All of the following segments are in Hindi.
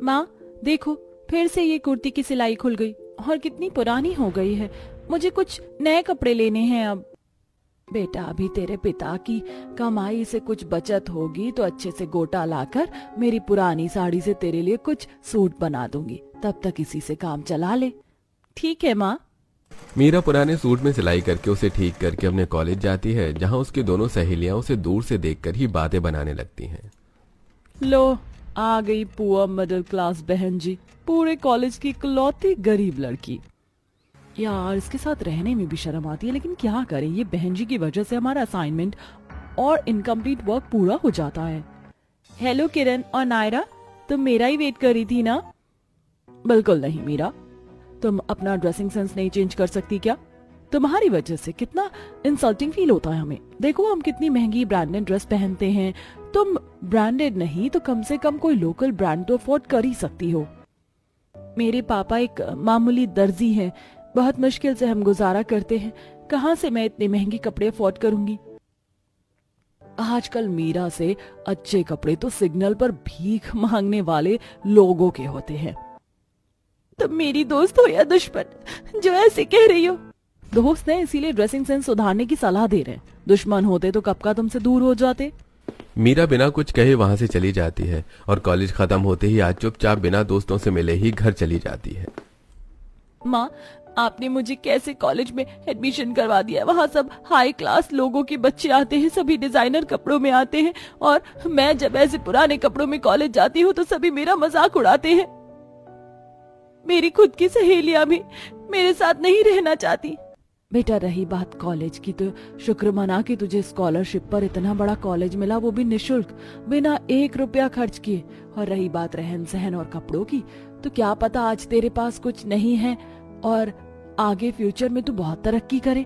माँ देखो, फिर से ये कुर्ती की सिलाई खुल गई और कितनी पुरानी हो गई है। मुझे कुछ नए कपड़े लेने हैं अब। बेटा, अभी तेरे पिता की कमाई से कुछ बचत होगी तो अच्छे से गोटा लाकर मेरी पुरानी साड़ी से तेरे लिए कुछ सूट बना दूंगी, तब तक इसी से काम चला ले। ठीक है माँ। मीरा पुराने सूट में सिलाई करके उसे ठीक करके अपने कॉलेज जाती है, जहां उसकी दोनों सहेलियां उसे दूर से देखकर ही बातें बनाने लगती हैं। लो, आ गई पुअर मिडिल क्लास बहन जी, पूरे कॉलेज की इकलौती गरीब लड़की। यार, इसके साथ रहने में भी शर्म आती है, लेकिन क्या करें, ये बहन जी की वजह से हमारा असाइनमेंट और इनकम्प्लीट वर्क पूरा हो जाता है। हेलो किरण और नायरा, तुम मेरा ही वेट कर रही थी ना? बिल्कुल नहीं मीरा, तुम अपना ड्रेसिंग सेंस नहीं चेंज कर सकती क्या? तुम्हारी वजह से कितना इंसल्टिंग फील होता है हमें। देखो, हम कितनी महंगी ब्रांडेड ड्रेस पहनते हैं, तुम ब्रांडेड नहीं तो कम से कम कोई लोकल ब्रांड तो अफोर्ड कर ही सकती हो। मेरे पापा एक मामूली दर्जी हैं, बहुत मुश्किल से हम गुजारा करते हैं, कहाँ से मैं इतने महंगे कपड़े अफोर्ड करूंगी। आजकल मीरा से अच्छे कपड़े तो सिग्नल पर भीख मांगने वाले लोगों के होते हैं। तुम मेरी दोस्त हो या दुश्मन जो ऐसे कह रही हो? दोस्त है इसीलिए ड्रेसिंग सेंस सुधारने की सलाह दे रहे हैं, दुश्मन होते तो कब का तुमसे दूर हो जाते। मीरा बिना कुछ कहे वहां से चली जाती है और कॉलेज खत्म होते ही आज चुपचाप बिना दोस्तों से मिले ही घर चली जाती है। माँ, आपने मुझे कैसे कॉलेज में एडमिशन करवा दिया? वहाँ सब हाई क्लास लोगों के बच्चे आते हैं, सभी डिजाइनर कपड़ों में आते हैं, और मैं जब ऐसे पुराने कपड़ों में कॉलेज जाती हूँ तो सभी मेरा मजाक उड़ाते हैं। मेरी खुद की सहेलियां भी मेरे साथ नहीं रहना चाहती। बेटा, रही बात कॉलेज की तो शुक्र मना कि तुझे स्कॉलरशिप पर इतना बड़ा कॉलेज मिला, वो भी निशुल्क, बिना 1 रुपया खर्च किए। और रही बात रहन सहन और कपड़ों की, तो क्या पता आज तेरे पास कुछ नहीं है और आगे फ्यूचर में तू बहुत तरक्की करे।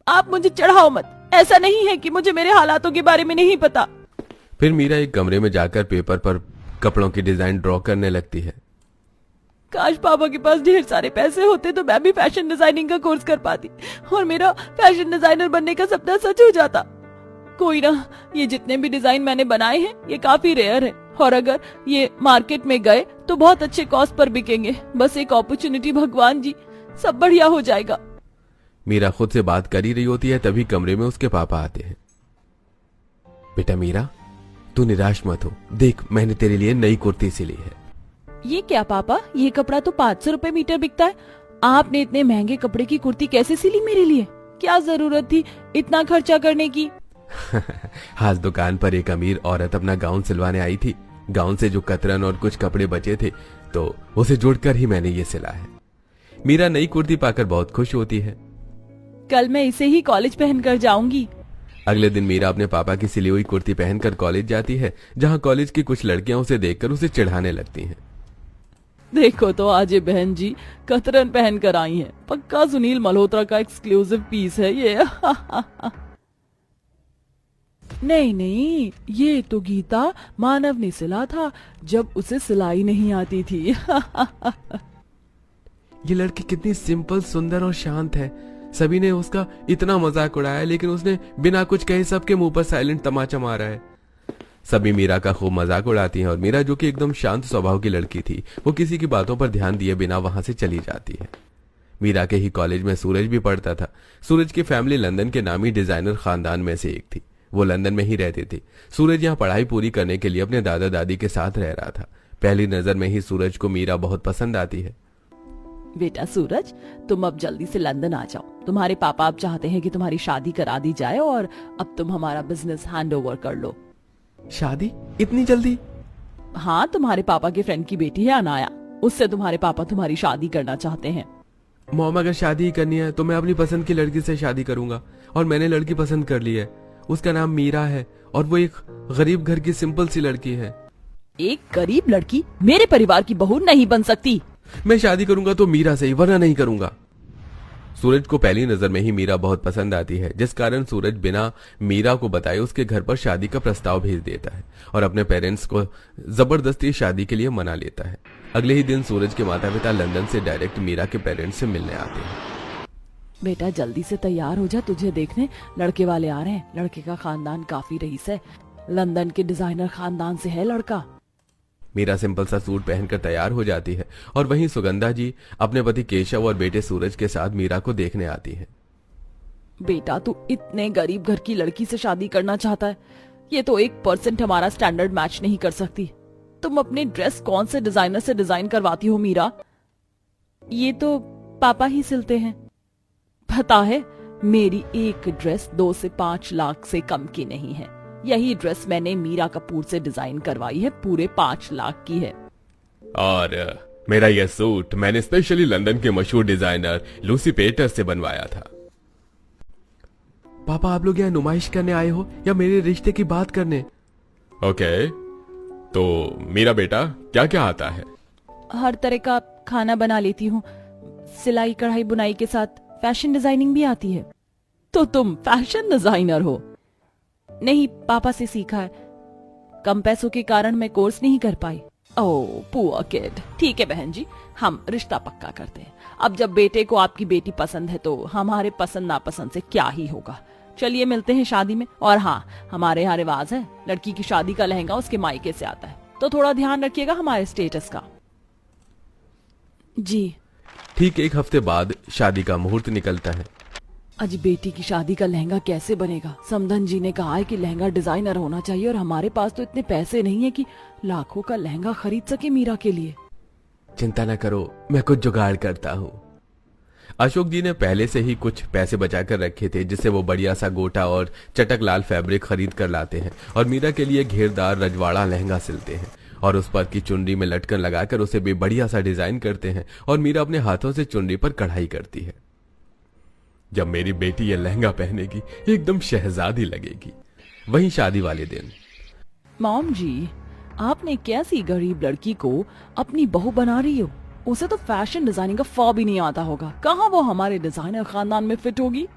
आप मुझे चढ़ाओ मत, ऐसा नहीं है कि मुझे मेरे हालातों के बारे में नहीं पता। फिर मीरा एक कमरे में जाकर पेपर पर कपड़ों की डिजाइन ड्रॉ करने लगती है। काश पापा के पास ढेर सारे पैसे होते तो मैं भी फैशन डिजाइनिंग का कोर्स कर पाती और मेरा फैशन डिजाइनर बनने का सपना सच हो जाता। कोई ना, ये जितने भी डिजाइन मैंने बनाए हैं ये काफी रेयर है, और अगर ये मार्केट में गए तो बहुत अच्छे कॉस्ट पर बिकेंगे। बस एक अपॉर्चुनिटी भगवान जी, सब बढ़िया हो जाएगा। मीरा खुद से बात कर ही रही होती है, तभी कमरे में उसके पापा आते हैं। बेटा मीरा, तू निराश मत हो, देख मैंने तेरे लिए नई कुर्ती सिली है। ये क्या पापा, ये कपड़ा तो 500 रुपए मीटर बिकता है। आपने इतने महंगे कपड़े की कुर्ती कैसे सिली मेरे लिए? क्या जरूरत थी इतना खर्चा करने की? आज दुकान पर एक अमीर औरत अपना गाउन सिलवाने आई थी। गाउन से जो कतरन और कुछ कपड़े बचे थे तो उसे जोड़कर ही मैंने ये सिला है। मीरा नई कुर्ती पाकर बहुत खुश होती है। कल मैं इसे ही कॉलेज पहनकर जाऊंगी। अगले दिन मीरा अपने पापा की सिली हुई कुर्ती पहनकर कॉलेज जाती है, जहां कॉलेज की कुछ लड़कियां उसे देखकर उसे चिढ़ाने लगती हैं। देखो तो आज ये बहन जी कतरन पहन कर आई हैं, पक्का सुनील मल्होत्रा का एक्सक्लूसिव पीस है ये। नहीं नहीं, ये तो गीता मानव ने सिला था जब उसे सिलाई नहीं आती थी। ये लड़की कितनी सिंपल, सुंदर और शांत है। सभी ने उसका इतना मजाक उड़ाया, लेकिन उसने बिना कुछ कहे सबके मुंह पर साइलेंट तमाचा मारा है। सभी मीरा का खूब मजाक उड़ाती हैं और मीरा, जो कि एकदम शांत स्वभाव की लड़की थी, वो किसी की बातों पर ध्यान दिए बिना वहां से चली जाती है। मीरा के ही कॉलेज में सूरज भी पढ़ता था। सूरज की फैमिली लंदन के नामी डिजाइनर खानदान में से एक थी। वो लंदन में ही रहती थी। सूरज यहाँ पढ़ाई पूरी करने के लिए अपने दादा दादी के साथ रह रहा था। पहली नजर में ही सूरज को मीरा बहुत पसंद आती है। बेटा सूरज, तुम अब जल्दी से लंदन आ जाओ। तुम्हारे पापा अब चाहते हैं कि तुम्हारी शादी करा दी जाए और अब तुम हमारा बिजनेस हैंड ओवर कर लो। शादी इतनी जल्दी? हाँ, तुम्हारे पापा के फ्रेंड की बेटी है अनाया, उससे तुम्हारे पापा तुम्हारी शादी करना चाहते हैं। मॉम, अगर शादी ही करनी है तो मैं अपनी पसंद की लड़की से शादी करूंगा, और मैंने लड़की पसंद कर ली है। उसका नाम मीरा है और वो एक गरीब घर की सिंपल सी लड़की है। एक गरीब लड़की मेरे परिवार की बहू नहीं बन सकती। मैं शादी करूंगा तो मीरा से ही, वरना नहीं करूंगा। सूरज को पहली नजर में ही मीरा बहुत पसंद आती है, जिस कारण सूरज बिना मीरा को बताए उसके घर पर शादी का प्रस्ताव भेज देता है और अपने पेरेंट्स को जबरदस्ती शादी के लिए मना लेता है। अगले ही दिन सूरज के माता पिता लंदन से डायरेक्ट मीरा के पेरेंट्स से मिलने आते हैं। बेटा जल्दी से तैयार हो जा, तुझे देखने लड़के वाले आ रहे हैं। लड़के का खानदान काफी रईस है, लंदन के डिजाइनर खानदान से है लड़का। मीरा सिंपल सा सूट पहनकर तैयार हो जाती है और वहीं सुगंधा जी अपने पति केशव और बेटे सूरज के साथ मीरा को देखने आती है। बेटा तू इतने गरीब घर की लड़की से शादी करना चाहता है, ये तो 1% हमारा स्टैंडर्ड मैच नहीं कर सकती। तुम अपनी ड्रेस कौन से डिजाइनर से डिजाइन करवाती हो मीरा? ये तो पापा ही सिलते हैं। पता है, मेरी एक ड्रेस 2 से 5 लाख से कम की नहीं है। यही ड्रेस मैंने मीरा कपूर से डिजाइन करवाई है, पूरे 5 लाख की है। और मेरा यह सूट मैंने स्पेशली लंदन के मशहूर डिजाइनर लूसी पेटर से बनवाया था। पापा, आप लोग यहाँ नुमाइश करने आए हो या मेरे रिश्ते की बात करने? ओके, तो मेरा बेटा क्या क्या आता है? हर तरह का खाना बना लेती हूँ, सिलाई कढ़ाई बुनाई के साथ फैशन डिजाइनिंग भी आती है। तो तुम फैशन डिजाइनर हो? नहीं, पापा से सीखा है। कम पैसों के कारण मैं कोर्स नहीं कर पाई। ओह पुअर किड। ठीक है बहन जी, हम रिश्ता पक्का करते हैं। अब जब बेटे को आपकी बेटी पसंद है तो हमारे पसंद नापसंद से क्या ही होगा। चलिए मिलते हैं शादी में। और हाँ, हमारे यहाँ रिवाज है, लड़की की शादी का लहंगा उसके मायके से आता है, तो थोड़ा ध्यान रखिएगा हमारे स्टेटस का। जी। ठीक 1 हफ्ते बाद शादी का मुहूर्त निकलता है। आज बेटी की शादी का लहंगा कैसे बनेगा? समधन जी ने कहा है कि लहंगा डिजाइनर होना चाहिए और हमारे पास तो इतने पैसे नहीं है कि लाखों का लहंगा खरीद सके मीरा के लिए। चिंता न करो, मैं कुछ जुगाड़ करता हूँ। अशोक जी ने पहले से ही कुछ पैसे बचा कर रखे थे, जिससे वो बढ़िया सा गोटा और चटक लाल फैब्रिक खरीद कर लाते हैं और मीरा के लिए घेरदार रजवाड़ा लहंगा सिलते हैं और उस पर की चुनरी में लटकन लगाकर उसे भी बढ़िया सा डिजाइन करते हैं और मीरा अपने हाथों से चुनरी पर कढ़ाई करती है। जब मेरी बेटी ये लहंगा पहनेगी एकदम शहजादी लगेगी। वहीं शादी वाले दिन, मॉम जी, आपने कैसी गरीब लड़की को अपनी बहू बना रही हो? उसे तो फैशन डिजाइनिंग का फ भी नहीं आता होगा। कहाँ वो हमारे डिजाइनर खानदान में फिट होगी?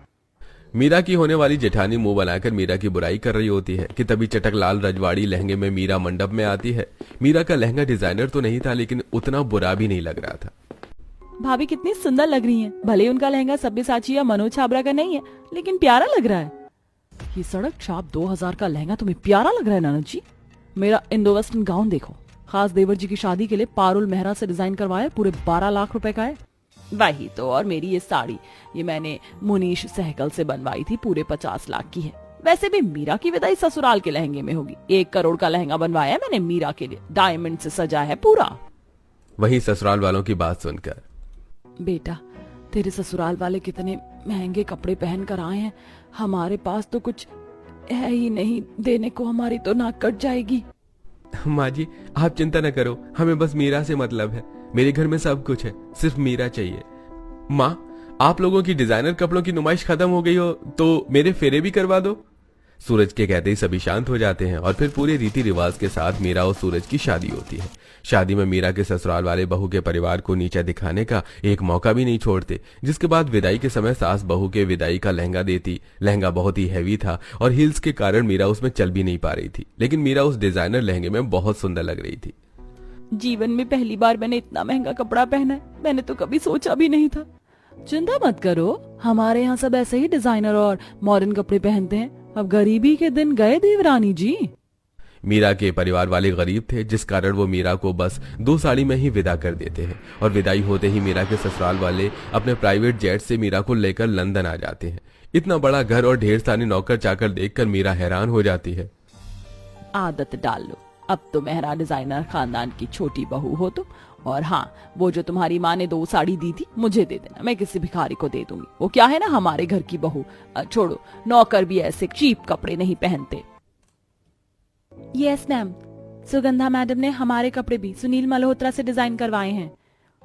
मीरा की होने वाली जेठानी मुंह बनाकर मीरा की बुराई कर रही होती है कि तभी चटक लाल रजवाड़ी लहंगे में मीरा मंडप में आती है। मीरा का लहंगा डिजाइनर तो नहीं था, लेकिन उतना बुरा भी नहीं लग रहा था। भाभी कितनी सुंदर लग रही हैं। भले उनका लहंगा सब्यसाची या मनोज छाबरा का नहीं है, लेकिन प्यारा लग रहा है। ये सड़क छाप 2000 का लहंगा तुम्हें प्यारा लग रहा है ननद जी? मेरा इंडो वेस्टर्न गाउन देखो, खास देवर जी की शादी के लिए पारुल मेहरा से डिजाइन करवाया, पूरे 12 लाख रुपए का है। वही तो। और मेरी ये साड़ी, ये मैंने मुनीश सहगल से बनवाई थी, पूरे 50 लाख की है। वैसे भी मीरा की विदाई ससुराल के लहंगे में होगी। 1 करोड़ का लहंगा बनवाया मैंने मीरा के लिए, डायमंड से सजा है पूरा। वहीं ससुराल वालों की बात सुनकर, बेटा, तेरे ससुराल वाले कितने महंगे कपड़े पहन कर आए हैं, हमारे पास तो कुछ है ही नहीं देने को, हमारी तो नाक कट जाएगी। माँ जी आप चिंता न करो, हमें बस मीरा से मतलब है। मेरे घर में सब कुछ है, सिर्फ मीरा चाहिए। माँ, आप लोगों की डिजाइनर कपड़ों की नुमाइश खत्म हो गई हो तो मेरे फेरे भी करवा दो। सूरज के कहते ही सभी शांत हो जाते हैं और फिर पूरे रीति रिवाज के साथ मीरा और सूरज की शादी होती है। शादी में मीरा के ससुराल वाले बहू के परिवार को नीचा दिखाने का एक मौका भी नहीं छोड़ते, जिसके बाद विदाई के समय सास बहू के विदाई का लहंगा देती। लहंगा बहुत ही हैवी था और हिल्स के कारण मीरा उसमें चल भी नहीं पा रही थी, लेकिन मीरा उस डिजाइनर लहंगे में बहुत सुंदर लग रही थी। जीवन में पहली बार मैंने इतना महंगा कपड़ा पहना है, मैंने तो कभी सोचा भी नहीं था। चिंता मत करो, हमारे यहाँ सब ऐसे ही डिजाइनर और मॉडर्न कपड़े पहनते हैं। अब गरीबी के दिन गए देवरानी जी। मीरा के परिवार वाले गरीब थे, जिस कारण वो मीरा को बस 2 साड़ी में ही विदा कर देते हैं और विदाई होते ही मीरा के ससुराल वाले अपने प्राइवेट जेट से मीरा को लेकर लंदन आ जाते हैं। इतना बड़ा घर और ढेर सारे नौकर चाकर देखकर मीरा हैरान हो जाती है। आदत डाल लो, अब तो मेहरा डिजाइनर खानदान की छोटी बहू हो तुम। और हाँ, वो जो तुम्हारी माँ ने 2 साड़ी दी थी मुझे दे देना, मैं किसी भिखारी को दे दूंगी। वो क्या है ना, हमारे घर की बहू। छोड़ो, नौकर भी ऐसे चीप कपड़े नहीं पहनते। यस मैम, सुगंधा मैडम ने हमारे कपड़े भी सुनील मल्होत्रा से डिजाइन करवाए हैं।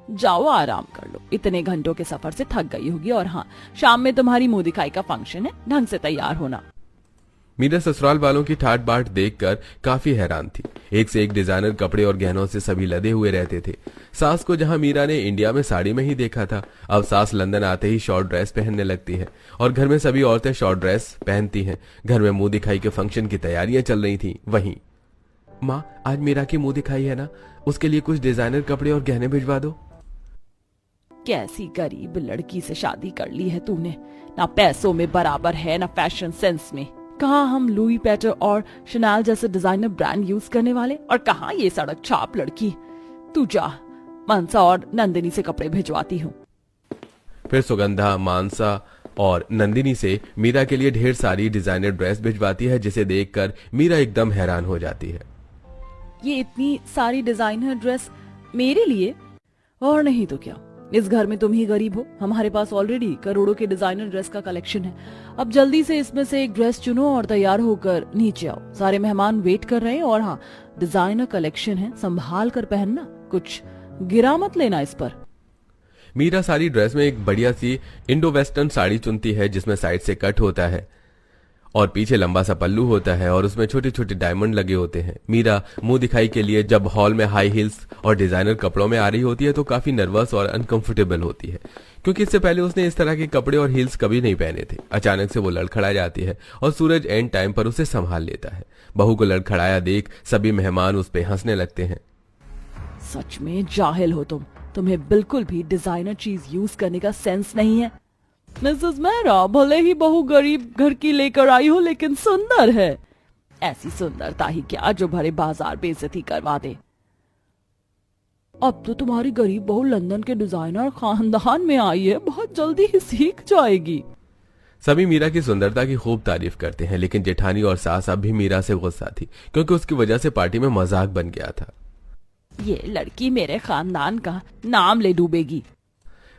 जाओ आराम कर लो, इतने घंटों के सफर से थक गई होगी। और हाँ, शाम में तुम्हारी मुंह दिखाई का फंक्शन है, ढंग से तैयार होना। मीरा ससुराल वालों की ठाट बाट देखकर काफी हैरान थी। एक से एक डिजाइनर कपड़े और गहनों से सभी लदे हुए रहते थे। सास को जहां मीरा ने इंडिया में साड़ी में ही देखा था, अब सास लंदन आते ही शॉर्ट ड्रेस पहनने लगती है और घर में सभी औरतें शॉर्ट ड्रेस पहनती हैं। घर में मुंह दिखाई के फंक्शन की तैयारियां चल रही थी। वहीं, माँ, आज मीरा की मुंह दिखाई है ना, उसके लिए कुछ डिजाइनर कपड़े और गहने भिजवा दो। कैसी गरीब लड़की से शादी कर ली है तूने, ना पैसों में बराबर है ना फैशन सेंस में। कहाँ हम लुई पैटर और शनाल जैसे डिजाइनर ब्रांड यूज करने वाले, और कहाँ ये सड़क छाप लड़की। तू जा, मानसा और नंदिनी से कपड़े भिजवाती हूँ। फिर सुगंधा मानसा और नंदिनी से मीरा के लिए ढेर सारी डिजाइनर ड्रेस भिजवाती है, जिसे देखकर मीरा एकदम हैरान हो जाती है। ये इतनी सारी डिजाइनर ड्रेस मेरे लिए? और नहीं तो क्या, इस घर में तुम ही गरीब हो, हमारे पास ऑलरेडी करोड़ों के डिजाइनर ड्रेस का कलेक्शन है। अब जल्दी से इसमें से एक ड्रेस चुनो और तैयार होकर नीचे आओ, सारे मेहमान वेट कर रहे हैं। और हाँ, डिजाइनर कलेक्शन है, संभाल कर पहनना, कुछ गिरा मत लेना इस पर। मीरा सारी ड्रेस में एक बढ़िया सी इंडो वेस्टर्न साड़ी चुनती है, जिसमें साइड से कट होता है और पीछे लंबा सा पल्लू होता है और उसमें छोटे छोटे डायमंड लगे होते हैं। मीरा मुंह दिखाई के लिए जब हॉल में हाई हील्स और डिजाइनर कपड़ों में आ रही होती है तो काफी नर्वस और अनकंफर्टेबल होती है, क्योंकि इससे पहले उसने इस तरह के कपड़े और हील्स कभी नहीं पहने थे। अचानक से वो लड़खड़ा जाती है और सूरज एंड टाइम पर उसे संभाल लेता है। बहू को लड़खड़ाया देख सभी मेहमान उस पर हंसने लगते हैं। सच में जाहिल हो तुम, तुम्हें बिल्कुल भी डिजाइनर चीज यूज करने का सेंस नहीं है। मिसेस मेहरा, भले ही बहू गरीब घर की लेकर आई हो, लेकिन सुंदर है। ऐसी सुंदरता ही क्या जो भरे बाजार बेइज्जती करवा दे। अब तो तुम्हारी गरीब बहू लंदन के डिजाइनर खानदान में आई है, बहुत जल्दी ही सीख जाएगी। सभी मीरा की सुंदरता की खूब तारीफ करते हैं, लेकिन जेठानी और सास अब भी मीरा से गुस्सा थी, क्योंकि उसकी वजह से पार्टी में मजाक बन गया था। ये लड़की मेरे खानदान का नाम ले डूबेगी।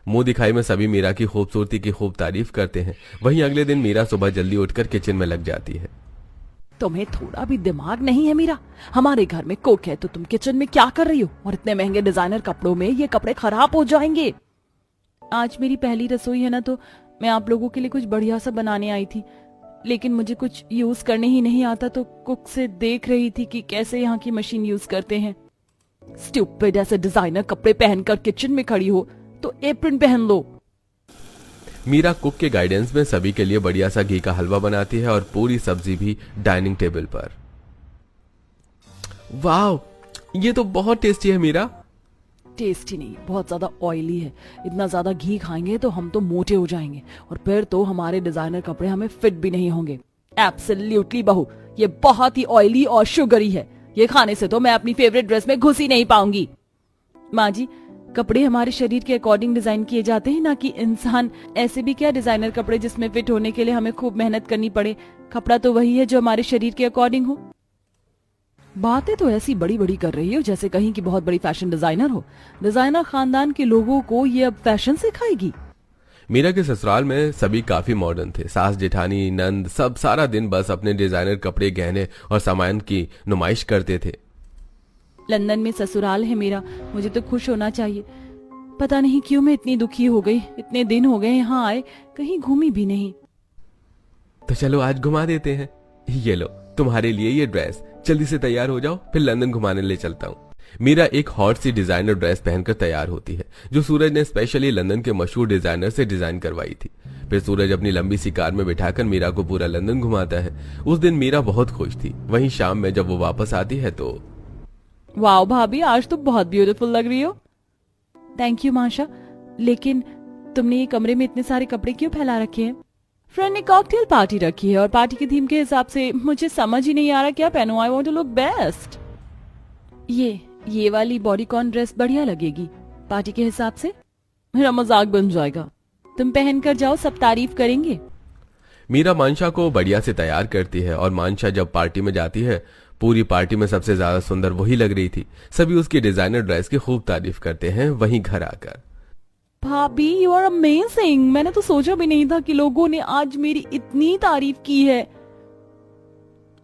मुंह दिखाई में सभी मीरा की खूबसूरती की खूब तारीफ करते हैं। वहीं अगले दिन मीरा सुबह जल्दी उठकर किचन में लग जाती है। तुम्हें थोड़ा भी दिमाग नहीं है मीरा? हमारे घर में कुक है तो तुम किचन में क्या कर रही हो? और इतने महंगे डिजाइनर कपड़ों में ये कपड़े खराब हो जाएंगे। आज मेरी पहली रसोई है ना, तो मैं आप लोगों के लिए कुछ बढ़िया सा बनाने आई थी, लेकिन मुझे कुछ यूज करने ही नहीं आता, तो कुक से देख रही थी कि कैसे यहाँ की मशीन यूज करते हैं। स्टूपिड, ऐसे डिजाइनर कपड़े पहनकर किचन में खड़ी हो तो एप्रन पहन लो। मीरा कुक के गाइडेंस में सभी के लिए बढ़िया सा घी का हलवा बनाती है और पूरी सब्जी भी डाइनिंग टेबल पर। वाह, ये तो बहुत टेस्टी है मीरा। टेस्टी नहीं, बहुत ज्यादा ऑयली है। इतना ज्यादा घी खाएंगे तो हम तो मोटे हो जाएंगे, और फिर तो हमारे डिजाइनर कपड़े हमें फिट भी नहीं होंगे। एब्सोल्युटली बहू, ये बहुत ही ऑयली और शुगरी है। ये खाने से तो मैं अपनी फेवरेट ड्रेस में घुस ही नहीं पाऊंगी। माँ जी, कपड़े हमारे शरीर के अकॉर्डिंग डिजाइन किए जाते हैं, ना कि इंसान। ऐसे भी क्या डिजाइनर कपड़े जिसमें फिट होने के लिए हमें खूब मेहनत करनी पड़े। कपड़ा तो वही है जो हमारे शरीर के अकॉर्डिंग हो। बातें तो ऐसी बड़ी बड़ी कर रही हो जैसे कहीं की बहुत बड़ी फैशन डिजाइनर हो। डिजाइनर खानदान के लोगों को ये अब फैशन सिखाएगी। मीरा के ससुराल में सभी काफी मॉडर्न थे। सास, जेठानी, नंद सब सारा दिन बस अपने डिजाइनर कपड़े, गहने और सामान की नुमाइश करते थे। लंदन में ससुराल है मेरा, मुझे तो खुश होना चाहिए। पता नहीं क्यों मैं इतनी दुखी हो गई। इतने दिन हो गए यहाँ आए, कहीं घूमी भी नहीं। तो चलो आज घुमा देते हैं। ये लो तुम्हारे लिए ये ड्रेस, जल्दी से तैयार हो जाओ, फिर लंदन घुमाने ले चलता हूँ। मीरा एक हॉट सी डिजाइनर ड्रेस पहनकर तैयार होती है, जो सूरज ने स्पेशली लंदन के मशहूर डिजाइनर से डिजाइन करवाई थी। फिर सूरज अपनी लंबी सी कार में बिठाकर मीरा को पूरा लंदन घुमाता है। उस दिन मीरा बहुत खुश थी। वहीं शाम में जब वो वापस आती है तो वाओ भाभी, आज तो बहुत ब्यूटीफुल लग रही हो। थैंक यू माशा, लेकिन तुमने ये कमरे में इतने सारे कपड़े क्यों फैला रखे हैं? फ्रेंड ने कॉकटेल पार्टी रखी है और पार्टी के थीम के हिसाब से मुझे समझ ही नहीं आ रहा क्या पहनूं। I want to look best. ये वाली बॉडीकॉन ड्रेस बढ़िया लगेगी पार्टी के हिसाब से। मेरा मजाक बन जाएगा। तुम पहन कर जाओ, सब तारीफ करेंगे। मीरा मानसा को बढ़िया से तैयार करती है और मानसा जब पार्टी में जाती है, पूरी पार्टी में सबसे ज्यादा सुंदर वही लग रही थी। सभी उसकी डिजाइनर ड्रेस की खूब तारीफ करते हैं। वहीं घर आकर, भाभी यू आर अमेजिंग। मैंने तो सोचा भी नहीं था कि लोगों ने आज मेरी इतनी तारीफ की है।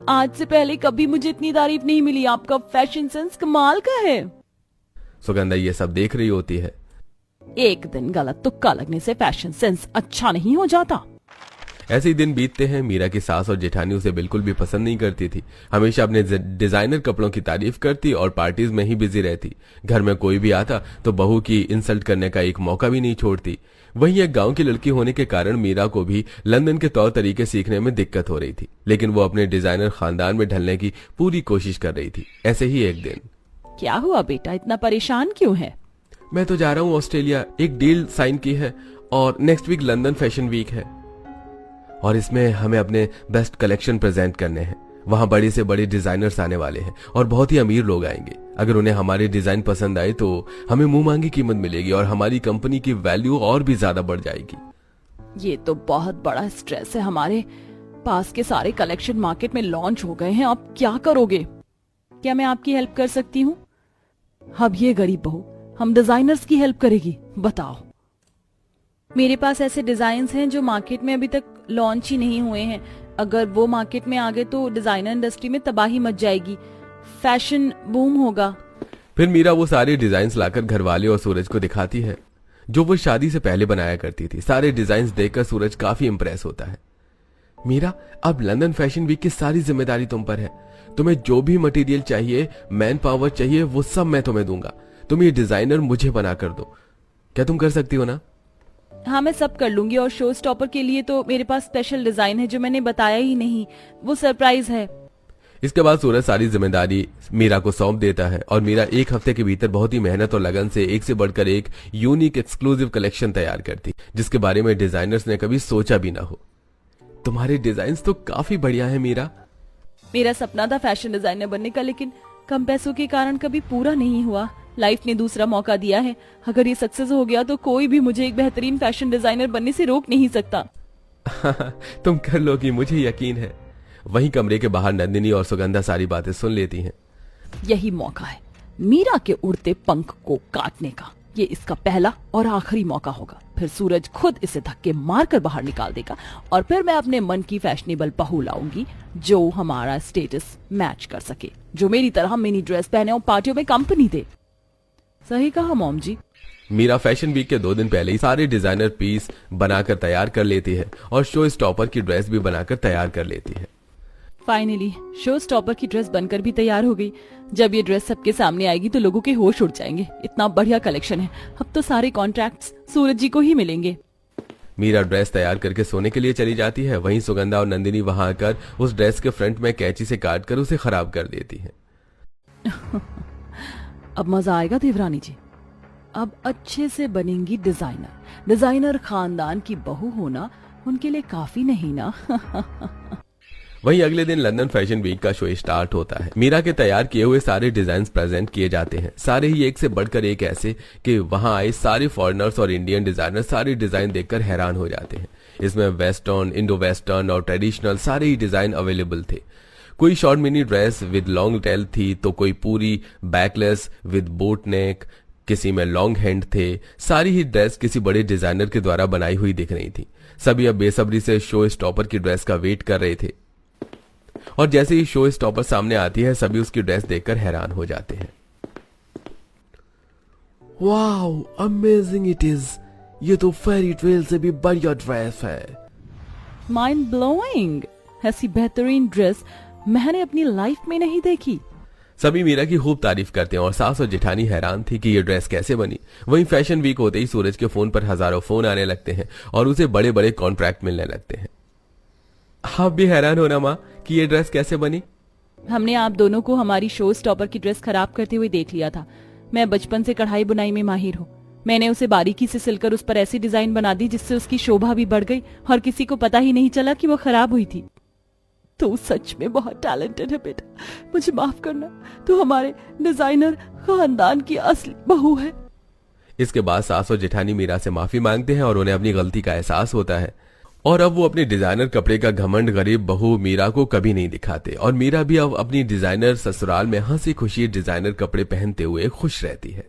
आज से पहले कभी मुझे इतनी तारीफ नहीं मिली। आपका फैशन सेंस कमाल का है। सुगंधा ये सब देख रही होती है। एक दिन गलत तुक्का लगने से फैशन सेंस अच्छा नहीं हो जाता। ऐसे ही दिन बीतते हैं। मीरा की सास और जेठानी उसे बिल्कुल भी पसंद नहीं करती थी। हमेशा अपने डिजाइनर कपड़ों की तारीफ करती और पार्टीज में ही बिजी रहती। घर में कोई भी आता तो बहू की इंसल्ट करने का एक मौका भी नहीं छोड़ती। वहीं एक गांव की लड़की होने के कारण मीरा को भी लंदन के तौर तरीके सीखने में दिक्कत हो रही थी, लेकिन वो अपने डिजाइनर खानदान में ढलने की पूरी कोशिश कर रही थी। ऐसे ही एक दिन, क्या हुआ बेटा, इतना परेशान क्यों है? मैं तो जा रहा हूँ ऑस्ट्रेलिया, एक डील साइन की है और next week London fashion week है। और इसमें हमें अपने बेस्ट कलेक्शन प्रेजेंट करने हैं। वहां बड़े से बड़े डिजाइनर्स आने वाले हैं और बहुत ही अमीर लोग आएंगे। अगर उन्हें हमारे डिजाइन पसंद आए तो हमें मुंह मांगी कीमत मिलेगी और हमारी कंपनी की वैल्यू और भी ज्यादा बढ़ जाएगी। ये तो बहुत बड़ा स्ट्रेस है। हमारे पास के सारे कलेक्शन मार्केट में लॉन्च हो गए हैं, अब क्या करोगे? क्या मैं आपकी हेल्प कर सकती हूँ? अब ये गरीब बहू हम डिजाइनर्स की हेल्प करेगी? बताओ। मेरे पास ऐसे डिजाइन हैं जो मार्केट में अभी तक लॉन्च ही नहीं हुए हैं। अगर वो मार्केट में आ गए तो डिजाइनर इंडस्ट्री में तबाही मच जाएगी, फैशन बूम होगा। फिर मीरा वो सारे डिजाइन्स लाकर घरवाले और सूरज को दिखाती है जो वो शादी से पहले बनाया करती थी। सारे डिजाइन्स देखकर सूरज काफी इंप्रेस होता है। मीरा, अब लंदन फैशन वीक की सारी जिम्मेदारी तुम पर है। तुम्हें जो भी मटेरियल चाहिए, मैन पावर चाहिए, वो सब मैं तुम्हें दूंगा। तुम ये डिजाइनर मुझे बना कर दो। क्या तुम कर सकती हो ना? हाँ, मैं सब कर लूंगी। और शो स्टॉपर के लिए तो मेरे पास स्पेशल डिजाइन है जो मैंने बताया ही नहीं, वो सरप्राइज है। इसके बाद सूरज सारी जिम्मेदारी मीरा को सौंप देता है और मीरा एक हफ्ते के भीतर बहुत ही मेहनत और लगन से एक से बढ़कर एक यूनिक एक्सक्लूसिव कलेक्शन तैयार करती, जिसके बारे में डिजाइनर्स ने कभी सोचा भी ना हो। तुम्हारे डिजाइन तो काफी बढ़िया है मीरा। मेरा सपना था फैशन डिजाइनर बनने का, लेकिन कम पैसों के कारण कभी पूरा नहीं हुआ। लाइफ ने दूसरा मौका दिया है। अगर ये सक्सेस हो गया तो कोई भी मुझे एक बेहतरीन फैशन डिजाइनर बनने से रोक नहीं सकता। तुम कर लोगी, मुझे यकीन है। वहीं कमरे के बाहर नंदिनी और सुगंधा सारी बातें सुन लेती हैं। यही मौका है मीरा के उड़ते पंख को काटने का। ये इसका पहला और आखिरी मौका होगा। फिर सूरज खुद इसे धक्के मारकर बाहर निकाल देगा और फिर मैं अपने मन की फैशनेबल बहू लाऊंगी जो हमारा स्टेटस मैच कर सके, जो मेरी तरह मिनी ड्रेस पहने और पार्टियों में कंपनी दे। सही कहा मॉम जी। मीरा फैशन वीक के 2 दिन पहले ही सारे डिजाइनर पीस बनाकर तैयार कर लेती है और शो स्टॉपर की ड्रेस भी बनाकर तैयार कर लेती है। फाइनली शो स्टॉपर की ड्रेस बनकर भी तैयार हो गई। जब ये ड्रेस सबके सामने आएगी तो लोगों के होश उड़ जाएंगे। इतना बढ़िया कलेक्शन है, अब तो सारे कॉन्ट्रैक्ट्स सूरज जी को ही मिलेंगे। मीरा ड्रेस तैयार करके सोने के लिए चली जाती है। वहीं सुगंधा और नंदिनी वहां आकर उस ड्रेस के फ्रंट में कैंची से काट कर उसे खराब कर देती है। अब मजा आएगा देवरानी जी। अब अच्छे से बनेंगी डिजाइनर। डिजाइनर खानदान की बहू होना उनके लिए काफी नहीं ना। वहीं अगले दिन लंदन फैशन वीक का शो स्टार्ट होता है। मीरा के तैयार किए हुए सारे डिजाइन प्रेजेंट किए जाते हैं। सारे ही एक से बढ़कर एक ऐसे कि वहां आए सारे फॉरेनर्स और इंडियन डिजाइनर सारे डिजाइन देखकर हैरान हो जाते हैं। इसमें वेस्टर्न, इंडो वेस्टर्न और ट्रेडिशनल सारे ही डिजाइन अवेलेबल थे। कोई short mini dress with long tail थी तो कोई पूरी बैकलेस विद बोट नेक, किसी में लॉन्ग हैंड थे। सारी ही ड्रेस किसी बड़े डिजाइनर के द्वारा बनाई हुई दिख रही थी। सभी अब बेसब्री से शो स्टॉपर की ड्रेस का वेट कर रहे थे और जैसे ही शो स्टॉपर सामने आती है सभी उसकी ड्रेस देखकर हैरान हो जाते हैं। Wow, amazing it is. ये तो फेरी टेल से भी बढ़िया ड्रेस है। Mind blowing. ऐसी बेहतरीन ड्रेस मैंने अपनी लाइफ में नहीं देखी। सभी मीरा की खूब तारीफ करते हैं और सास और जेठानी हैरान थी कि ये ड्रेस कैसे बनी। वहीं फैशन वीक होते ही सूरज के फोन पर हजारों फोन आने लगते हैं और उसे बड़े बड़े कॉन्ट्रैक्ट मिलने लगते हैं। आप भी हैरान हो ना माँ कि ये ड्रेस कैसे बनी? हमने आप दोनों को हमारी शो स्टॉपर की ड्रेस खराब करते हुए देख लिया था। मैं बचपन से कढ़ाई बुनाई में माहिर हूँ। मैंने उसे बारीकी से सिलकर उस पर ऐसी डिजाइन बना दी जिससे उसकी शोभा भी बढ़ गई और किसी को पता ही नहीं चला कि वो खराब हुई थी। तू सच में बहुत टैलेंटेड है बेटा, मुझे माफ करना। तू हमारे डिजाइनर खानदान की असली बहू है। इसके बाद सास और जेठानी मीरा से माफी मांगते हैं और उन्हें अपनी गलती का एहसास होता है और अब वो अपने डिजाइनर कपड़े का घमंड गरीब बहू मीरा को कभी नहीं दिखाते और मीरा भी अब अपनी डिजाइनर ससुराल में हंसी खुशी डिजाइनर कपड़े पहनते हुए खुश रहती है।